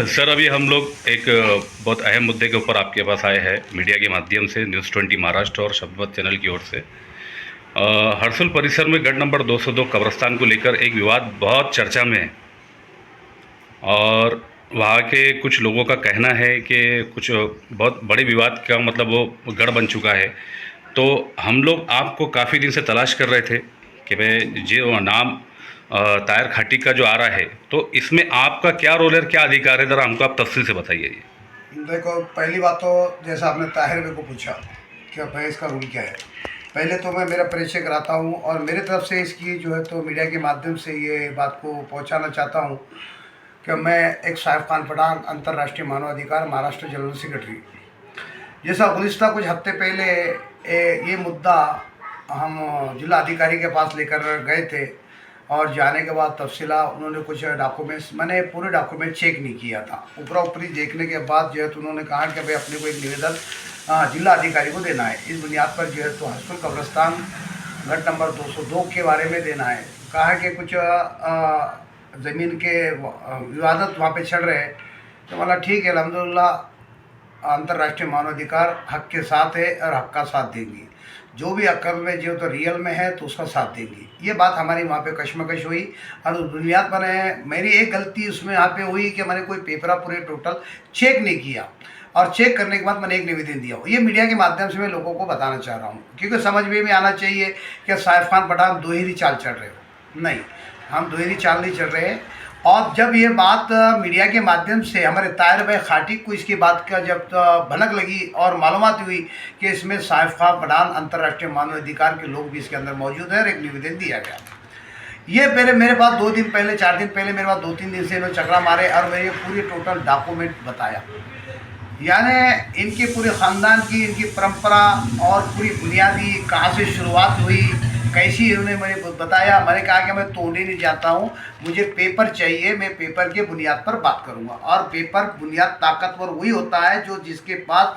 Sir, अभी हम लोग एक बहुत अहम मुद्दे के ऊपर आपके पास आए हैं मीडिया के माध्यम से, न्यूज़ 20 महाराष्ट्र और शब्दमत चैनल की ओर से। हर्सुल परिसर में गढ़ नंबर 202 कब्रस्तान को लेकर एक विवाद बहुत चर्चा में है और वहाँ के कुछ लोगों का कहना है कि कुछ बहुत बड़े विवाद का मतलब वो गढ़ बन चुका है। तो हम लोग आपको काफ़ी दिन से तलाश कर रहे थे कि भाई जो नाम तायर खाटी का जो आ रहा है, तो इसमें आपका क्या रोल है, क्या अधिकार है, ज़रा हमको आप तफसील से बताइए जी। देखो, पहली बात तो जैसा आपने ताहिर भाई को पूछा कि भाई इसका रूल क्या है, पहले तो मैं मेरा परिचय कराता हूँ और मेरे तरफ से इसकी जो है तो मीडिया के माध्यम से ये बात को पहुँचाना चाहता हूँ कि मैं एक साहिब खान पठान, अंतर्राष्ट्रीय मानवाधिकार, महाराष्ट्र जनरल सेक्रेटरी। जैसा गुज़िश्ता कुछ हफ्ते पहले ये मुद्दा हम जिला अधिकारी के पास लेकर गए थे और जाने के बाद तफसीला उन्होंने कुछ डॉक्यूमेंट्स, मैंने पूरे डॉक्यूमेंट चेक नहीं किया था, ऊपरा ऊपरी देखने के बाद जो है तो उन्होंने कहा कि भाई अपने को एक निवेदन जिला अधिकारी को देना है। इस बुनियाद पर जो है तो हर्सुल कब्रस्तान गढ़ नंबर 202 के बारे में देना है। कहा है कि कुछ ज़मीन के विवादत वहाँ पे चल रहे हैं। तो बोला ठीक है, अल्हम्दुलिल्लाह अंतर्राष्ट्रीय मानवाधिकार हक के साथ है और हक का साथ देंगी, जो भी अक्ल में जो तो रियल में है तो उसका साथ देंगी। ये बात हमारी वहाँ पे कशमकश हुई और उस बुनियाद पर मेरी एक गलती उसमें यहाँ पे हुई कि मैंने कोई पेपरा पूरे टोटल चेक नहीं किया और चेक करने के बाद मैंने एक निवेदन दिया। ये मीडिया के माध्यम से मैं लोगों को बताना चाह रहा हूँ, क्योंकि समझ में आना चाहिए कि साहिब खान पठान दोहरी चाल चल रहे हो। नहीं, हम दोहरी चाल नहीं चल रहे हैं। और जब ये बात मीडिया के माध्यम से हमारे ताहिर भाई खाटी को इसकी बात का जब भनक लगी और मालूमात हुई कि इसमें साहिब खान पठान अंतर्राष्ट्रीय मानवाधिकार के लोग भी इसके अंदर मौजूद हैं और एक निवेदन दिया गया। ये पहले मेरे पास 2 दिन पहले, 4 दिन पहले मेरे पास 2-3 दिन से इन्होंने चक्रा मारे और मैं ये पूरी टोटल डॉक्यूमेंट बताया, यानी इनके पूरे ख़ानदान की, इनकी परंपरा और पूरी बुनियादी कहाँ से शुरुआत हुई, कैसी इन्होंने मैंने बताया। मैंने कहा कि मैं तोड़ने नहीं चाहता हूँ, मुझे पेपर चाहिए, मैं पेपर के बुनियाद पर बात करूँगा। और पेपर बुनियाद ताकतवर वही होता है जो जिसके पास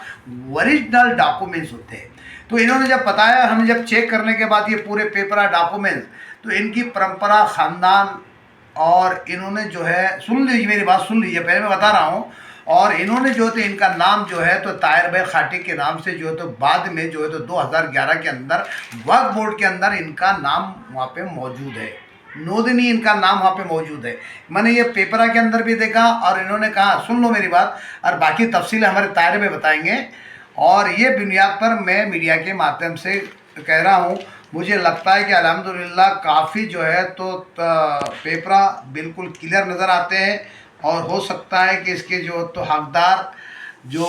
ओरिजिनल डॉक्यूमेंट्स होते हैं। तो इन्होंने जब बताया, हमने जब चेक करने के बाद ये पूरे पेपर डॉक्यूमेंट्स, तो इनकी परंपरा, ख़ानदान और इन्होंने जो है, सुन लीजिए मेरी बात, सुन लीजिए, पहले मैं बता रहा हूँ। और इन्होंने जो है इनका नाम जो है तो ताहिर भाई खाटी के नाम से जो है तो बाद में जो है तो 2011 के अंदर वक्फ बोर्ड के अंदर इनका नाम वहाँ पे मौजूद है, नोदनी इनका नाम वहाँ पे मौजूद है। मैंने ये पेपरा के अंदर भी देखा और इन्होंने कहा, सुन लो मेरी बात, और बाकी तफसीलें हमारे ताहिर में बताएंगे। और ये बुनियाद पर मैं मीडिया के माध्यम से कह रहा हूँ, मुझे लगता है कि अल्हम्दुलिल्लाह काफ़ी जो है तो पेपरा बिल्कुल क्लियर नज़र आते हैं और हो सकता है कि इसके जो तो हकदार जो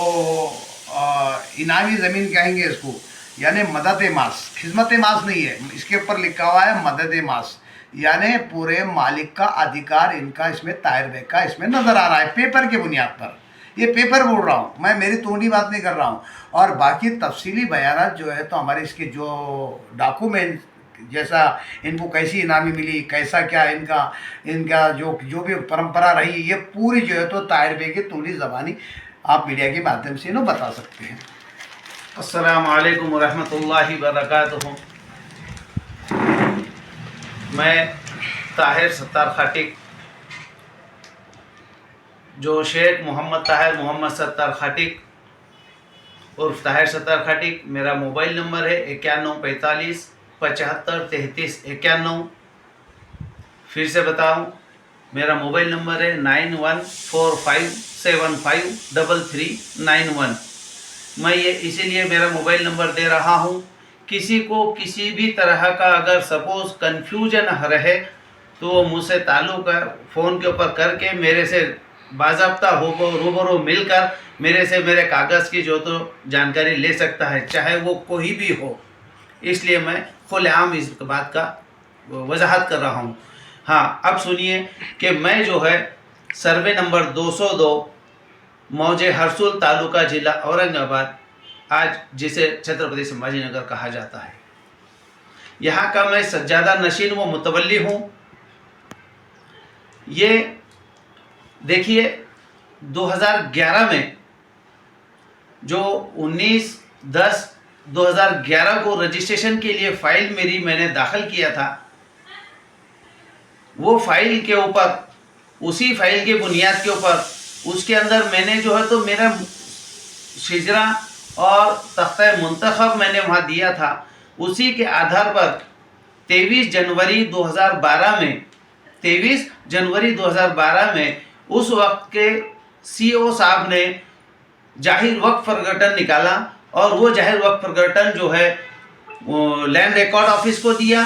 इनामी ज़मीन कहेंगे इसको, यानी मदद मास, खिदमत मास नहीं है, इसके ऊपर लिखा हुआ है मदद मास, यानी पूरे मालिक का अधिकार इनका इसमें ताहिर भाई का इसमें नज़र आ रहा है पेपर के बुनियाद पर। ये पेपर बोल रहा हूँ मैं, मेरी तोड़ी बात नहीं कर रहा हूँ। और बाकी तफसीली बयानात जो है तो हमारे इसके जो डॉक्यूमेंट, जैसा इनको कैसी इनामी मिली, कैसा क्या इनका जो भी परंपरा रही, ये पूरी जो है तो ताहिर भाई की तोड़ी ज़बानी आप मीडिया के माध्यम से इन्हें बता सकते हैं। अस्सलामु अलैकुम रहमतुल्लाहि व बरकातुहू। मैं ताहिर सत्तार खाटिक, जो शेख मोहम्मद ताहिर मोहम्मद सत्तार खाटिक उर्फ ताहिर सत्तार खाटिक, मेरा मोबाइल नंबर है 9145 75 33 91। फिर से बताऊं, मेरा मोबाइल नंबर है 9145753391। मैं ये इसीलिए मेरा मोबाइल नंबर दे रहा हूं, किसी को किसी भी तरह का अगर सपोज़ कन्फ्यूजन रहे तो वो मुझसे ताल्लुक़ फ़ोन के ऊपर करके मेरे से बाज़ाब्ता रूबरू मिलकर मेरे से मेरे कागज़ की जो तो जानकारी ले सकता है, चाहे वो कोई भी हो। इसलिए मैं खुलेआम इस बात का वजाहत कर रहा हूँ। हाँ, अब सुनिए कि मैं जो है सर्वे नंबर 202 मौजे हर्सुल तालुका जिला औरंगाबाद, आज जिसे छत्रपति संभाजी नगर कहा जाता है, यहाँ का मैं सज्जादा नशीन व मुतवल्ली हूँ। ये देखिए 2011 में जो 19/10/2011 को रजिस्ट्रेशन के लिए फ़ाइल मैंने दाखिल किया था, वो फाइल के ऊपर, उसी फाइल के बुनियाद के ऊपर उसके अंदर मैंने जो है तो मेरा शिजरा और तख्ता मुंतखब मैंने वहाँ दिया था। उसी के आधार पर 23 जनवरी 2012 में उस वक्त के सीईओ साहब ने जाहिर वक्फ प्रकटन निकाला, और वो जाहिर वक्फ प्रकटन जो है लैंड रिकॉर्ड ऑफिस को दिया,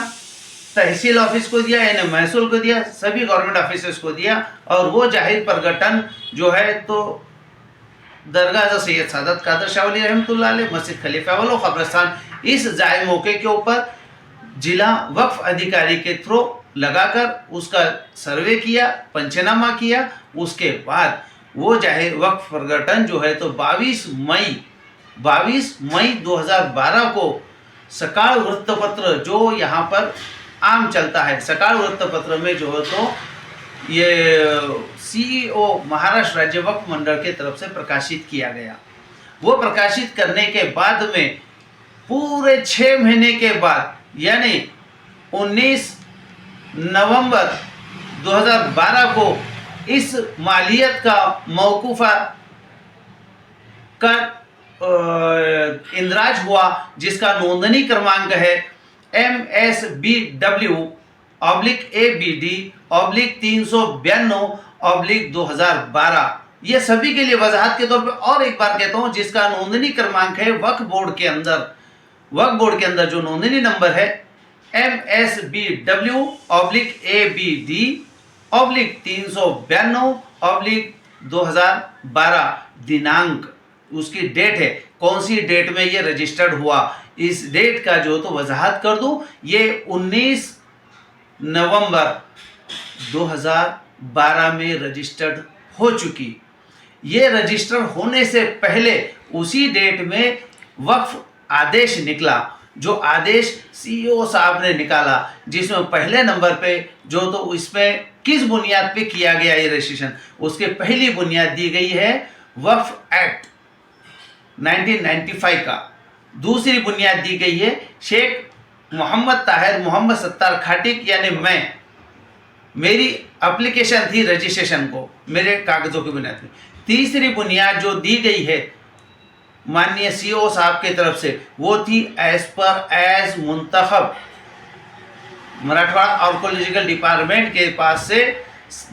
तहसील ऑफिस को दिया, यानी महसूल को दिया, सभी गवर्नमेंट ऑफिसर्स को दिया। और वो जाहिर प्रकटन जो है तो दरगाह सैयद सादत कादर शाह वली रहमतुल्लाह अलैह, मस्जिद खलीफा वालों कब्रस्तान, इस जाए मौके के ऊपर जिला वक्फ अधिकारी के थ्रू लगाकर उसका सर्वे किया, पंचनामा किया। उसके बाद वो जाहिर वक्फ प्रकटन जो है तो 22 मई 2012 को सकाल वृत्तपत्र जो यहाँ पर आम चलता है, सकाल वृत्तपत्र में जो है तो ये सीईओ महाराष्ट्र राज्य वक्फ मंडल के तरफ से प्रकाशित किया गया। वो प्रकाशित करने के बाद में पूरे 6 महीने के बाद, यानी 19 नवंबर 2012 को इस मालियत का मौकूफा कर इंदराज हुआ, जिसका नोंदनी क्रमांक है MSBW/ABD/392/2012। ये सभी के लिए वजाहत के तौर पे और एक बार कहता हूँ, जिसका नोंदनी क्रमांक है वक्फ बोर्ड के अंदर जो नोंदनी नंबर है MSBW/ABD/392/2012, दिनांक उसकी डेट है, कौन सी डेट में ये रजिस्टर्ड हुआ, इस डेट का जो तो वजाहत कर दूं, ये 19 नवंबर 2012 में रजिस्टर्ड हो चुकी। ये रजिस्टर होने से पहले उसी डेट में वक्फ आदेश निकला, जो आदेश सीईओ साहब ने निकाला, जिसमें पहले नंबर पे जो तो इसमें किस बुनियाद पे किया गया ये रजिस्ट्रेशन, उसके पहली बुनियाद दी गई है वक्फ एक्ट 1995 का। दूसरी बुनियाद दी गई है शेख मोहम्मद ताहिर मोहम्मद सत्तार खाटिक, यानी मेरी एप्लीकेशन थी रजिस्ट्रेशन को, मेरे कागजों की बुनियाद पे। तीसरी बुनियाद जो दी गई है माननीय सीईओ साहब की तरफ से, वो थी एज मुंतखब मराठवाड़ा आर्कोलॉजिकल डिपार्टमेंट के पास से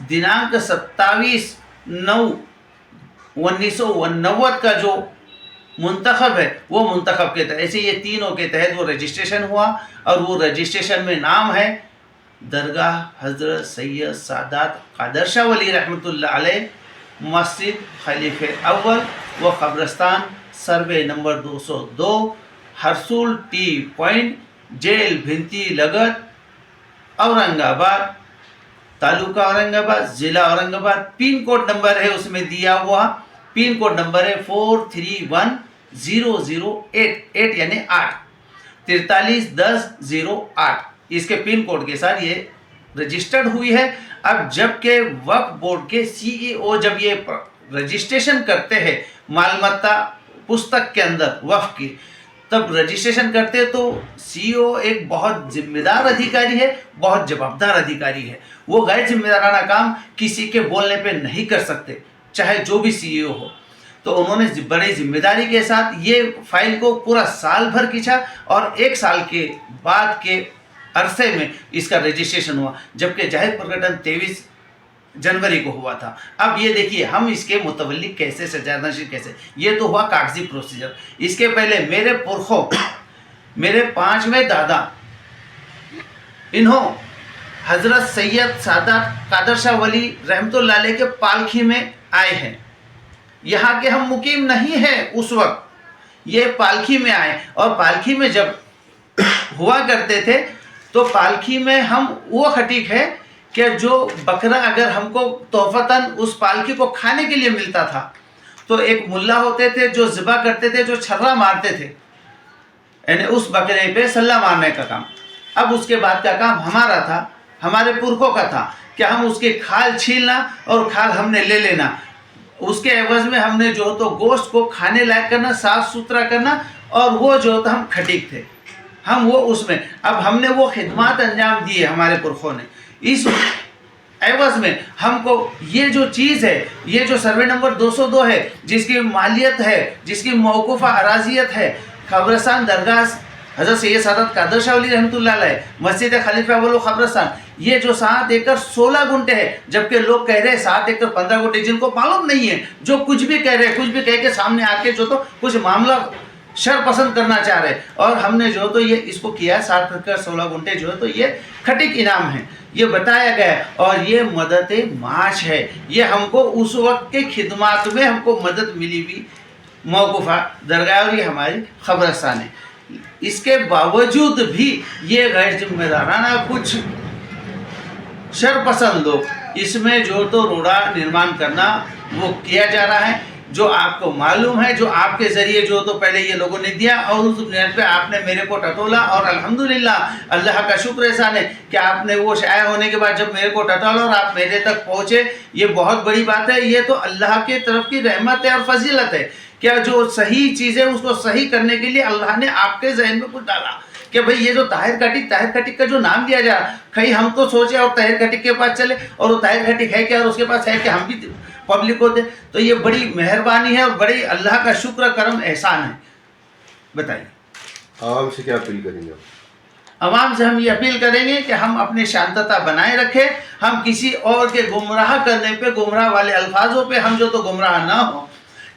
दिनांक 27/9/1989 का जो मुंतखब है, वो मुंतखब के तहत, ऐसे ये तीनों के तहत वो रजिस्ट्रेशन हुआ। और वो रजिस्ट्रेशन में नाम है दरगाह हजरत सैयद सादात कादर शाह वली रहमतुल्लाह अलैह, मस्जिद खलीफे अव्वल व कब्रस्तान, survey number 202, Harsul T point, jail भिंती लगत, औरंगाबाद, तालुका औरंगाबाद, ज़िला औरंगाबाद। पिन कोड नंबर है उसमें दिया हुआ, पिन कोड नंबर है 431008 यानी 8 431008। इसके पिन कोड के साथ ये रजिस्टर्ड हुई है। अब जबकि वक्फ बोर्ड के सीईओ जब ये रजिस्ट्रेशन करते हैं मालमत्ता पुस्तक के अंदर वक्फ की, तब रजिस्ट्रेशन करते तो सीईओ एक बहुत जिम्मेदार अधिकारी है, बहुत जवाबदार अधिकारी है। वो गैर जिम्मेदाराना काम किसी के बोलने पे नहीं कर सकते, चाहे जो भी सीईओ हो। तो उन्होंने बड़ी जिम्मेदारी के साथ ये फाइल को पूरा साल भर खींचा, और 1 साल के बाद के अरसे में इसका रजिस्ट्रेशन हुआ, जबकि जाहिर प्रकटन 23 जनवरी को हुआ था। अब ये देखिए हम इसके मुतवल्लिक कैसे, सजादनशीन कैसे, ये तो हुआ कागजी प्रोसीजर। इसके पहले मेरे पुरखों, मेरे 5वें दादा, इन्हों हजरत सैयद सादात कादर शाह वली रहमतुल्लाह अलैह के पालखी में आए हैं। यहाँ के हम मुकीम नहीं हैं उस वक्त, ये पालखी में आए। और पालखी में जब हुआ करते थे तो पालखी में हम वो खटीक है कि जो बकरा अगर हमको तोहफतन उस पालकी को खाने के लिए मिलता था, तो एक मुल्ला होते थे जो ज़िबा करते थे, जो छर्रा मारते थे, यानी उस बकरे पे सल्ला मारने का काम। अब उसके बाद का काम हमारा था, हमारे पुरखों का था कि हम उसके खाल छीलना और खाल हमने ले लेना, उसके एवज में हमने जो तो गोश्त को खाने लायक करना, साफ सुथरा करना, और वो जो था हम खटीक थे, हम वो उसमें। अब हमने वो खिदमत अंजाम दिए हमारे पुरखों ने। एवज में हमको ये जो चीज़ है, ये जो सर्वे नंबर 202 है, जिसकी मालियत है, जिसकी मौकूफ़ा अराजियत है, कब्रस्तान दरगाह हज़रत सैयद सादत कादर शाह वली रहमतुल्लाह अलैह, मस्जिद खलीफा अव्वल कब्रस्तान, ये जो 7 एकड़ 16 गुंठे है, जबकि लोग कह रहे हैं 7 एकड़ 15 गुंठे, जिनको मालूम नहीं है, जो कुछ भी कह रहे हैं, कुछ भी कह के सामने आके जो तो कुछ मामला शर पसंद करना चाह रहे, और हमने जो तो ये इसको किया 7 एकड़ 16 गुंठे जो है तो ये खटिक इनाम है, ये बताया गया है, और ये मदद माश है, ये हमको उस वक्त के खिदमात में हमको मदद मिली हुई मौकूफ़ा दरगाह, और ये हमारी खबरस्तान है। इसके बावजूद भी ये गैर जिम्मेदाराना कुछ शरपसंद लोग इसमें जो तो रोड़ा निर्माण करना वो किया जा रहा है, जो आपको मालूम है, जो आपके ज़रिए जो तो पहले ये लोगों ने दिया, और उस बुनियाद पे आपने मेरे को टटोला, और अल्हम्दुलिल्लाह अल्लाह का शुक्र एहसान है कि आपने वो शाया होने के बाद जब मेरे को टटोला और आप मेरे तक पहुँचे, ये बहुत बड़ी बात है। ये तो अल्लाह की तरफ की रहमत है और फजीलत है, क्या जो सही चीज़ है उसको सही करने के लिए अल्लाह ने आपके जहन में कुछ डाला कि भाई ये जो ताहिर खटिक का जो नाम दिया जा रहा, कहीं हम तो सोचे और ताहिर खटिक के पास चले, और वो ताहिर खटिक है क्या और उसके पास है कि हम भी पब्लिक को दे, तो ये बड़ी मेहरबानी है और बड़ी अल्लाह का शुक्र करम एहसान है। बताइए आवाम से क्या अपील करेंगे? आवाम से हम ये अपील करेंगे कि हम अपनी शांतता बनाए रखें, हम किसी और के गुमराह करने पे, गुमराह वाले अल्फाजों पे हम जो तो गुमराह ना हो।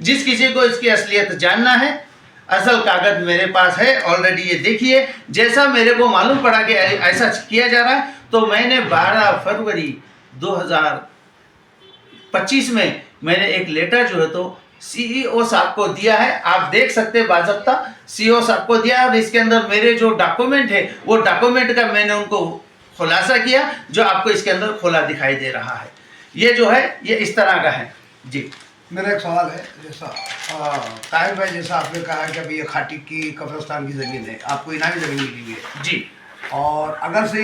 जिस किसी को इसकी असलियत जानना है, असल कागज मेरे पास है ऑलरेडी, ये देखिए, जैसा मेरे को मालूम पड़ा कि ऐसा किया जा रहा है, तो मैंने 12 फरवरी 2025 में मैंने एक लेटर जो है तो CEO साहब को दिया है, आप देख सकते हैं, बाज़ाब्ता CEO साहब को दिया है, और इसके अंदर मेरे जो डॉक्यूमेंट है वो डॉक्यूमेंट का मैंने उनको खुलासा किया, जो आपको इसके अंदर खुला दिखाई दे रहा है। ये जो है ये इस तरह का है जी। मेरा एक सवाल है, जैसा ताहिर भाई, जैसा आपने कहा कि अभी ये खाटिक की कब्रस्तान की ज़मीन है, आपको इनामी ज़मीन मिली हुई है जी, और अगर से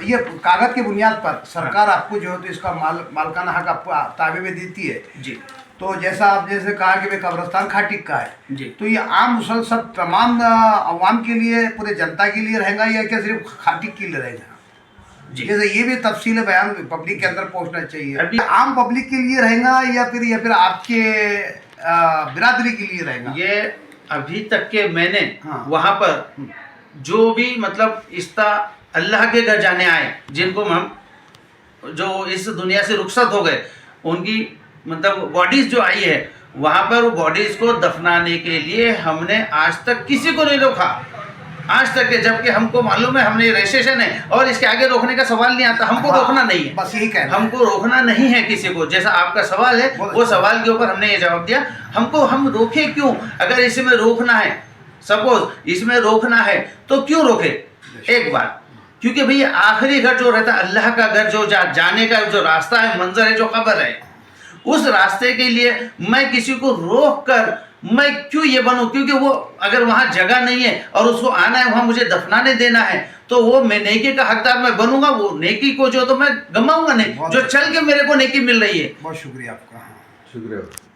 ये कागज़ की बुनियाद पर सरकार आपको जो है तो इसका मालकाना हक आपको ताबे में देती है जी, तो जैसा आप जैसे कहा कि भाई कब्रस्तान खाटिक का है जी, तो ये आम मुसल सब तमाम अवाम के लिए, पूरे जनता के लिए रहेगा या क्या सिर्फ खाटिक के लिए रहेगा? जैसे ये भी तफसील बयान पब्लिक के अंदर पहुंचना चाहिए, अभी आम पब्लिक के लिए रहेगा या फिर आपके बिरादरी के लिए रहेगा? ये अभी तक के मैंने हाँ। वहाँ पर जो भी मतलब इस्ता अल्लाह के घर जाने आए, जिनको हम जो इस दुनिया से रुखसत हो गए, उनकी मतलब बॉडीज़ जो आई है, वहाँ पर वो बॉडीज़ को दफनाने के लिए हमने आज तक किसी को नहीं रोका, आज तक के, जबकि हमको मालूम है हमने रजिस्ट्रेशन है और इसके आगे रोकने का सवाल नहीं आता, हमको रोकना नहीं है, बस यही कहना है। हमको रोकना नहीं है किसी को। जैसा आपका सवाल है वो सवाल के ऊपर हमने ये जवाब दिया, हमको हम रोके क्यों? अगर इसमें रोकना है, सपोज इसमें रोकना है तो क्यों रोके? एक बात, क्योंकि भाई आखिरी घर जो रहता है अल्लाह का घर, जो जाने का जो रास्ता है, मंजर है, जो कब्र है, उस रास्ते के लिए मैं किसी को रोक कर मैं क्यों ये बनूं? क्योंकि वो अगर वहाँ जगह नहीं है और उसको आना है, वहाँ मुझे दफनाने देना है, तो वो मैं नेकी का हकदार मैं बनूंगा, वो नेकी को जो तो मैं गमाऊंगा नहीं, जो चल के मेरे को नेकी मिल रही है। बहुत शुक्रिया आपका। शुक्रिया।